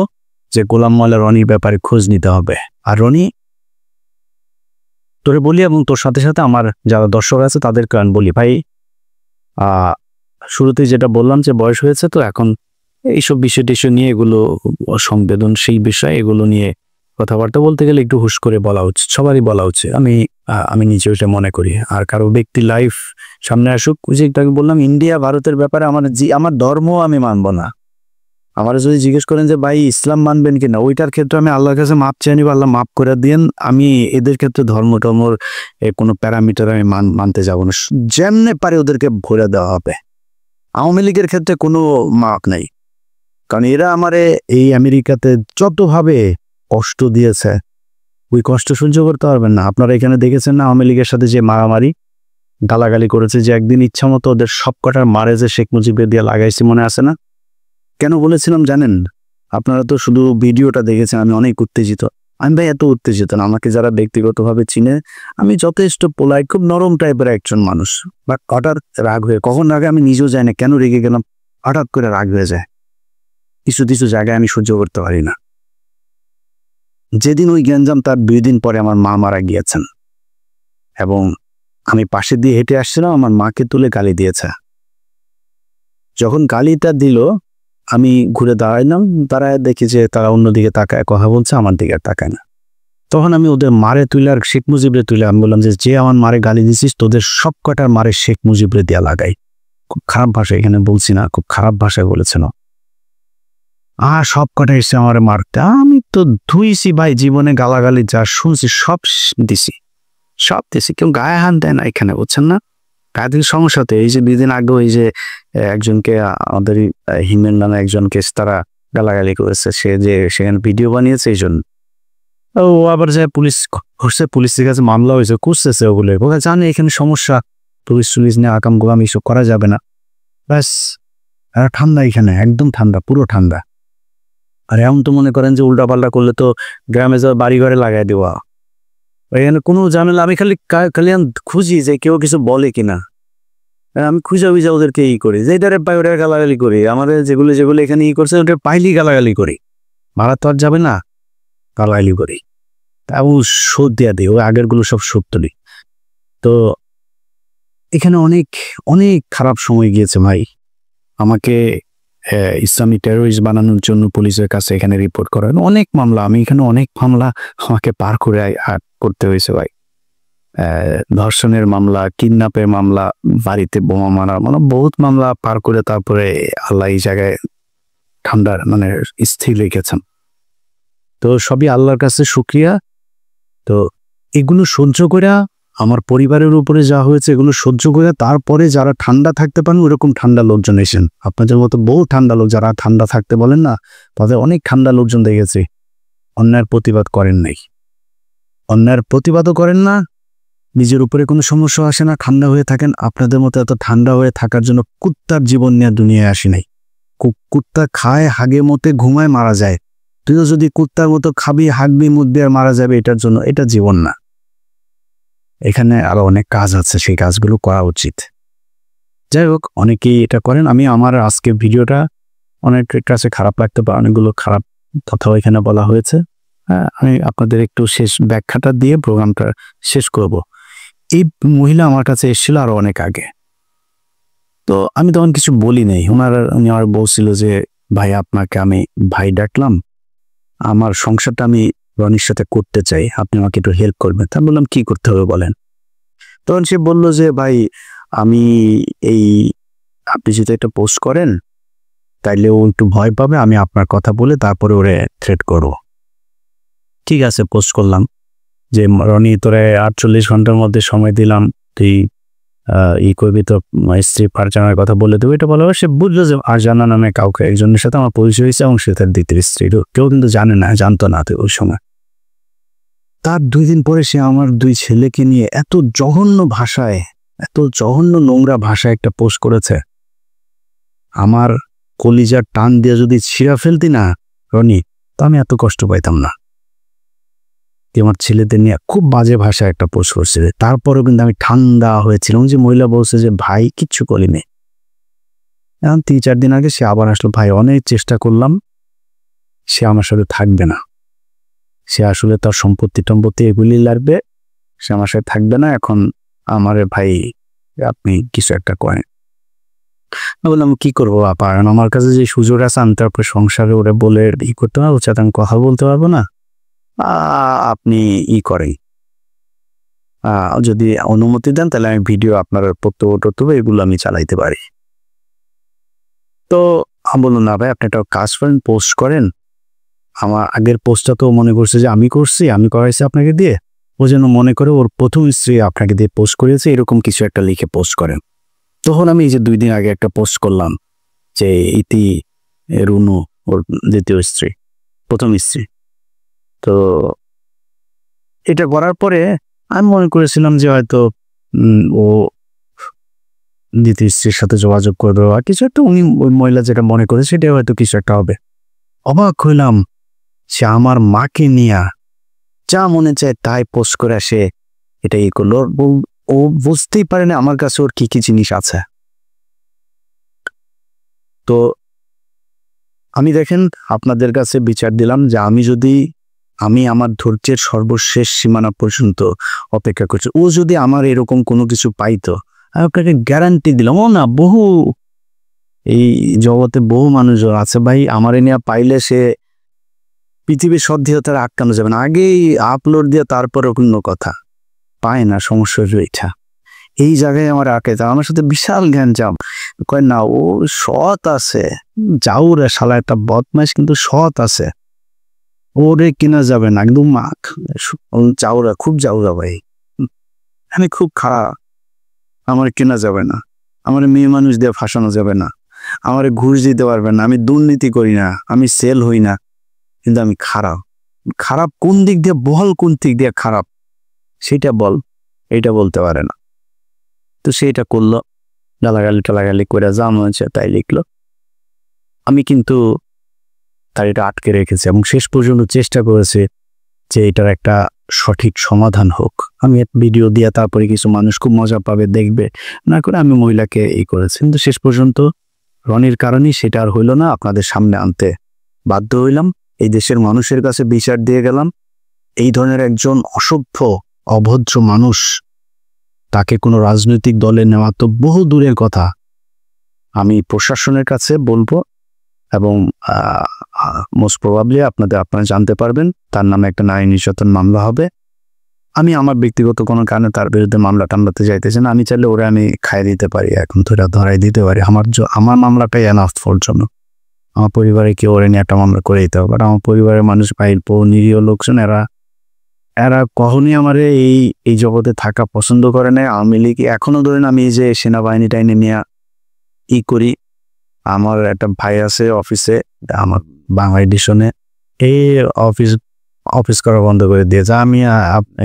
যে গোলাম ময়লা রনির ব্যাপারে খোঁজ নিতে হবে। আর রনি তোরে বলি এবং তোর সাথে সাথে আমার যারা দর্শক আছে তাদেরকে আমি বলি, ভাই শুরুতেই যেটা বললাম যে বয়স হয়েছে, তো এখন এইসব বিষয় টিষয় নিয়ে, এগুলো সংবেদনশীল বিষয়, এগুলো নিয়ে কথাবার্তা বলতে গেলে একটু হুশ করে বলা উচিত, সবারই বলা উচিত। আমি নিজে ওইটা মনে করি। আর কারো ব্যক্তি লাইফ সামনে আসুক, ওই যে একটু আগে বললাম ইন্ডিয়া ভারতের ব্যাপারে আমার ধর্ম আমি মানব না। আমার যদি জিজ্ঞেস করেন যে ভাই ইসলাম মানবেন কিনা, ওইটার ক্ষেত্রে আমি আল্লাহর কাছে মাপ চাই নিব, আল্লাহ মাপ করে দিন। আমি এদের ক্ষেত্রে ধর্ম টর্মর কোনো প্যারামিটার আমি মানতে যাব না, যেমনে পারে ওদেরকে ভরে দেওয়া হবে। আওয়ামী লীগের ক্ষেত্রে কোনো মাপ নাই, কারণ এরা আমারে এই আমেরিকাতে যতভাবে কষ্ট দিয়েছে, ওই কষ্ট সহ্য করতে পারবেন না। আপনারা এখানে দেখেছেন না আওয়ামী লীগের সাথে যে মারামারি, গালাগালি করেছে যে একদিন ইচ্ছা মতো ওদের সব কটার মারে যে শেখ মুজিবের দিয়ে লাগাইছি, মনে আছে না? কেন বলেছিলাম জানেন? আপনারা তো শুধু ভিডিওটা দেখেছেন, আমি অনেক উত্তেজিত। আমি ভাই এত উত্তেজিত না, আমাকে যারা ব্যক্তিগতভাবে চিনে, আমি যথেষ্ট পোলাইট, খুব নরম টাইপের একজন মানুষ। বাট হঠাৎ রাগ হয়ে, কখন রাগে আমি নিজেও জানি না কেন রেগে গেলাম, হঠাৎ করে রাগ হয়ে যায়। কিছু কিছু জায়গায় আমি সহ্য করতে পারি না। যেদিন ওই গ্যাঞ্জাম, তার 2 দিন পরে আমার মা মারা গিয়েছেন এবং আমি পাশে দিয়ে হেঁটে আসছিলাম, আমার মাকে তুলে গালি দিয়েছে। যখন গালিটা দিল আমি ঘুরে দাঁড়াইলাম, দাঁড়ায় দেখি যে তারা অন্যদিকে তাকায় কথা বলছে, আমার দিকে তাকায় না। তখন আমি ওদের মারে তুলে আর শেখ মুজিবরে তুলে আমি বললাম যে আমার মারে গালি দিছিস, তোদের সব কটার মারে শেখ মুজিবরে দিয়া লাগাই। খুব খারাপ ভাষা এখানে বলছি না, খুব খারাপ ভাষায় বলেছিল। সব কটা এসে আমার মারতে, আমি তো ধুইছি ভাই, জীবনে গালাগালি যা শুনছি সব দিছি, সব দিছি। কেউ গায়ে হাত দেয় না এখানে, বুঝছেন না? গায়ে থেকে সমস্যাতে এই যে 2 দিন আগে এই যে একজনকে, আমাদের হিমেন নামে একজনকে তারা গালাগালি করেছে, সে যে সেখানে ভিডিও বানিয়েছে, এই জন্য ও আবার যায় পুলিশ করছে, পুলিশের কাছে মামলা হয়েছে, করতেছে ওগুলো। ওরা জানে এখানে সমস্যা, পুলিশ নিয়ে আকাম গোলাম এইসব করা যাবে না। ব্যাস ঠান্ডা, এখানে একদম ঠান্ডা, পুরো ঠান্ডা। আর এমন তো মনে করেন যে উল্টাপাল্টা করলে তো গ্রামে যাওয়া, বাড়ি ঘরে লাগাই দেওয়া, এখানে কোনো ঝামেলা। আমি খালি খুঁজি যে কেউ কিছু বলে কিনা, আমি খুঁজা ওদেরকে করি যে এটারে পাই, ওটার গালাগালি করি। আমাদের যেগুলো এখানে করছে ওটা পাইলেই গালাগালি করি, মারা তো আর যাবে না, গালাগালি করি। তাও শোধ দেওয়া দিই, ওই আগেরগুলো সব শোধ তুলি। তো এখানে অনেক অনেক খারাপ সময় গিয়েছে ভাই। আমাকে ইসলামী টেরোরিস্ট বানানোর জন্য পুলিশের কাছে এখানে রিপোর্ট করেন, অনেক মামলা। আমি এখানে অনেক মামলা আমাকে পার করে করতে হয়েছে ভাই। ধর্ষণের মামলা, কিডন্যাপের মামলা, বাড়িতে বোমা মারা, মানে বহুত মামলা পার করে তারপরে আল্লাহ এই জায়গায় ঠান্ডার মানে স্থির রেখেছেন। তো সবই আল্লাহর কাছে শুকরিয়া। তো এগুলো সহ্য করে, আমার পরিবারের উপরে যা হয়েছে এগুলো সহ্য করে, তারপরে যারা ঠান্ডা থাকতে পারেন ওরকম ঠান্ডা লোকজন এসেন। আপনাদের মতো বহু ঠান্ডা লোক যারা ঠান্ডা থাকতে বলেন না, তাদের অনেক ঠান্ডা লোকজন দেখেছি, অন্যায়ের প্রতিবাদ করেন নাই, অন্যায়ের প্রতিবাদও করেন না, নিজের উপরে কোনো সমস্যা আসে না, ঠান্ডা হয়ে থাকেন। আপনাদের মতো এত ঠান্ডা হয়ে থাকার জন্য কুত্তার জীবন নিয়ে দুনিয়ায় আসি নাই। কুত্তা খায়, হাগে মতে, ঘুমায়, মারা যায়। তুইও যদি কুত্তার মতো খাবি, হাগবি, মুদবি আর মারা যাবে, এটার জন্য, এটা জীবন না। এখানে আরো অনেক কাজ আছে, সেই কাজগুলো করা উচিত। যাই হোক, অনেকেই এটা করেন। আমি আমার আজকে ভিডিওটা অনেকের কাছে খারাপ লাগতে পারে, অনেকগুলো খারাপ কথাও এখানে বলা হয়েছে। আমি আপনাদের একটু শেষ ব্যাখ্যাটা দিয়ে প্রোগ্রামটা শেষ করব। এই মহিলা আমার কাছে এসেছিল আরো অনেক আগে, তো আমি তখন কিছু বলি নাই। উনি আমার বলছিল যে ভাই, আপনাকে আমি ভাই ডাকলাম, আমার সংসারটা আমি রনির সাথে করতে চাই, আপনি আমাকে একটু হেল্প করবেন। তা বললাম কি করতে হবে বলেন। তখন সে বলল যে ভাই, আমি আপনি যদি একটা পোস্ট করেন তাইলে ও একটু ভয় পাবে, আমি আপনার কথা বলে তারপরে ওরে থ্রেট করবো। ঠিক আছে, পোস্ট করলাম যে রনি, তোরে 48 ঘন্টার মধ্যে সময় দিলাম, তুই করবি তো স্ত্রী ফারজানার কথা বলে দেবো। এটা বলা, সে বুঝলো যে আরজানা নামে কাউকে একজনের সাথে আমার পরিচয় হয়েছে এবং সে তার দ্বিতীয় স্ত্রী। কেউ কিন্তু জানে না, জানতো না তো ওই সময়। তার 2 দিন পরে সে আমার 2 ছেলেকে নিয়ে এত জঘন্য ভাষায়, এত জঘন্য নোংরা ভাষায় একটা পোস্ট করেছে। আমার কলিজার টান দিয়ে যদি ছিঁড়া ফেলতি না রনি, তো আমি এত কষ্ট পাইতাম না। আমার ছেলেদের নিয়ে খুব বাজে ভাষায় একটা পোস্ট করছে। তারপরেও কিন্তু আমি ঠান্ডা হয়েছিলাম। যে মহিলা বলছে যে ভাই কিচ্ছু করিনি। এখন 3-4 দিন আগে সে আবার আসলো, ভাই অনেক চেষ্টা করলাম, সে আমার সাথে থাকবে না, সে আসলে তার সম্পত্তি এগুলি লাগবে, সে আমার সাথে থাকবে না। এখন আমারে ভাই আপনি কিছু একটা করেন। বললাম কি করবো আপা, আমার কাছে যে সুযোগ আছে আমি তারপরে সংসারে ওরে বলে করতে পারবো, সাথে আমি কথা বলতে পারবো না, আপনি করেন, যদি অনুমতি দেন তাহলে আমি ভিডিও আপনার প্রত্যক্ষ এগুলো আমি চালাইতে পারি। তো আমি বললাম না ভাই, আপনি একটা কাজ করেন, পোস্ট করেন। আমার আগের পোস্টটা তো মনে করছে যে আমি করছি, আমি করাইছি আপনাকে দিয়ে, ও যেন মনে করে ওর প্রথম স্ত্রী আপনাকে দিয়ে পোস্ট করেছে, এরকম কিছু একটা লিখে পোস্ট করেন। তখন আমি এই যে 2 দিন আগে একটা পোস্ট করলাম যে ইতি রুনু ওর দ্বিতীয় স্ত্রী, প্রথম স্ত্রী। তো এটা করার পরে আমি মনে করেছিলাম যে হয়তো ও দ্বিতীয় স্ত্রীর সাথে যোগাযোগ করে দেওয়া কিছু একটা, উনি ওই মহিলা যেটা মনে করে সেটাই হয়তো কিছু একটা হবে। অবাক হইলাম, সে আমার মাকে নিয়ে যা মনে চায় তাই পোস্ট করে আসে, এটাই করলো। ও বুঝতেই পারে না আমার কাছে ওর কি কি জিনিস আছে। তো আমি দেখেন আপনাদের কাছে বিচার দিলাম যে আমি আমার ধৈর্যের সর্বশেষ সীমানা পর্যন্ত অপেক্ষা করছি। ও যদি আমার এরকম কোনো কিছু পাইতো, আমি আপনাকে গ্যারান্টি দিলাম, ও না বহু এই জগতে বহু মানুষ আছে ভাই, আমার এ নিয়ে পাইলে সে পৃথিবীর সব দিয়ে তারা আটকানো যাবে না, আগেই আপলোড দিয়ে তারপরে অন্য কথা পায় না। সমস্যা রয়েছে এই জায়গায় আমার আটকে যায়, আমার সাথে বিশাল জ্ঞান জাম কয় না ও সৎ আছে, যাও রে শালা একটা বদমাইশ কিন্তু সৎ আছে, ওরে কিনা যাবে না, একদম মাখ চাউরা, খুব চাউরা ভাই, আমি খুব খারাপ, আমার কেনা যাবে না, আমার মেয়ে মানুষ দিয়ে ফাঁসানো যাবে না, আমার ঘুষ দিতে পারবে না, আমি দুর্নীতি করি না, আমি সেল হই না, কিন্তু আমি খারাপ। খারাপ কোন দিক দিয়ে বল, কোন দিক দিয়ে খারাপ সেটা বল, এইটা বলতে পারে না। তো সেইটা করলো, গালাগালি করে যা মনে হচ্ছে তাই লিখলো। আমি কিন্তু তার এটা আটকে রেখেছি এবং শেষ পর্যন্ত চেষ্টা করেছে যে এটার একটা সঠিক সমাধান হোক। আমি ভিডিও দিয়ে তারপরে কিছু মানুষ খুব মজা পাবে দেখবে না করে আমি মহিলাকে এই করেছি, কিন্তু শেষ পর্যন্ত রনির কারণেই সেটা আর হইল না, আপনাদের সামনে আনতে বাধ্য হইলাম। এই দেশের মানুষের কাছে বিচার দিয়ে গেলাম, এই ধরনের একজন অসভ্য অভদ্র মানুষ, তাকে কোনো রাজনৈতিক দলে নেওয়া তো বহু দূরের কথা। আমি প্রশাসনের কাছে বলবো এবং মোস্ট প্রবাবলি আপনারা জানতে পারবেন তার নামে একটা নারী নির্যাতন মামলা হবে। আমি আমার ব্যক্তিগত কোনো কারণে তার বিরুদ্ধে মামলা টামলাতে চাইতেছি না, আমি চাইলে ওরা আমি খাই দিতে পারি, এখন ধরাই দিতে পারি, আমার মামলাটাই এনাফ ফর জন্য। আমার পরিবারে কেউ ওরা নিয়ে একটা মামলা করে দিতে হবে, আমার পরিবারের মানুষ ভাইল পো নিরীহ লোকজন, এরা কখনই আমার এই জগতে থাকা পছন্দ করে না। আওয়ামী লীগ এখনো ধরেন আমি এই যে সেনাবাহিনী টাইনে নিয়ে করি, আমার একটা ভাই আছে অফিসে, আমার বাংলা এডিশনে, এই অফিস করা বন্ধ করে দিয়েছে। আমি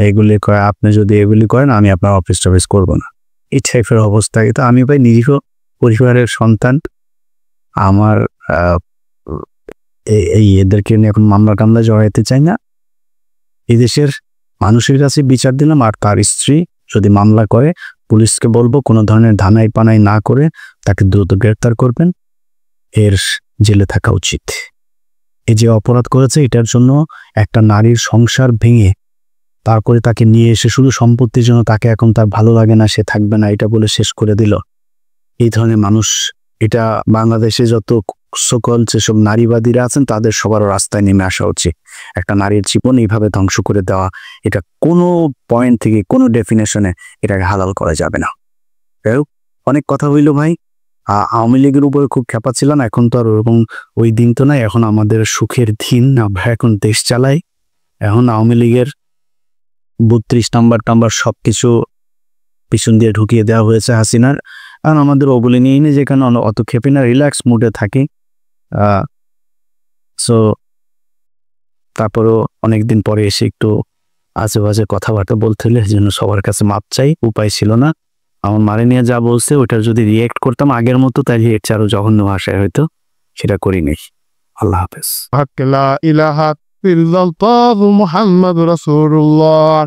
এগুলি করে, আপনি যদি এগুলি করেন আমি আপনার অফিস টফিস করবো না, এই টাইপের অবস্থা। তো আমি ভাই নিরীহ পরিবারের সন্তান, আমার এদেরকে নিয়ে এখন মামলা টামলা জড়াইতে চাই না। এই দেশের মানুষের কাছে বিচার দিলাম, আর তার স্ত্রী যদি মামলা করে পুলিশকে বলবো কোনো ধরনের ধানাই পানাই না করে তাকে দ্রুত গ্রেফতার করবেন, এর জেলে থাকা উচিত। এই যে অপরাধ করেছে এটার জন্য একটা নারীর সংসার ভেঙে তারপরে তাকে নিয়ে এসে শুধু সম্পত্তির জন্য তাকে এখন তার ভালো লাগে না, সে থাকবে না এটা বলে শেষ করে দিল। এই ধরনের মানুষ, এটা বাংলাদেশে যত সকল যেসব নারীবাদীরা আছেন তাদের সবারও রাস্তায় নেমে আসা উচিত। একটা নারীর জীবন এইভাবে ধ্বংস করে দেওয়া, এটা কোনো পয়েন্ট থেকে কোনো ডেফিনেশনে এটাকে হালাল করা যাবে না। অনেক কথা হইল ভাই, আওয়ামী লীগের উপরে খুব খেপা ছিলাম, এখন তো আর ওরকম ওই দিন তো নাই, এখন আমাদের সুখের দিন, আমরা এখন দেশ চালাই। এখন আওয়ামী লীগের 32 নাম্বার সবকিছু পিছন দিয়ে ঢুকিয়ে দেওয়া হয়েছে হাসিনার, কারণ আমাদের ওগুলি নিয়েই নেই, যেখানে অত খেপে না, রিল্যাক্স মুডে থাকি। সো তারপরেও অনেকদিন পরে এসে একটু আজেবাজে কথাবার্তা বলতে হলে যেন সবার কাছে মাপ চাই, উপায় ছিল না। আমার মারে নিয়ে যা বলছে ওটার যদি রিয়েক্ট করতাম আগের মতো, তাহলে এর চেয়ে আরো জঘন্য ভাষায় হয়তো, সেটা করি নাই। আল্লাহ হাফেজ। লা ইলাহা ইল্লাল্লাহু মুহাম্মাদুর রাসূলুল্লাহ।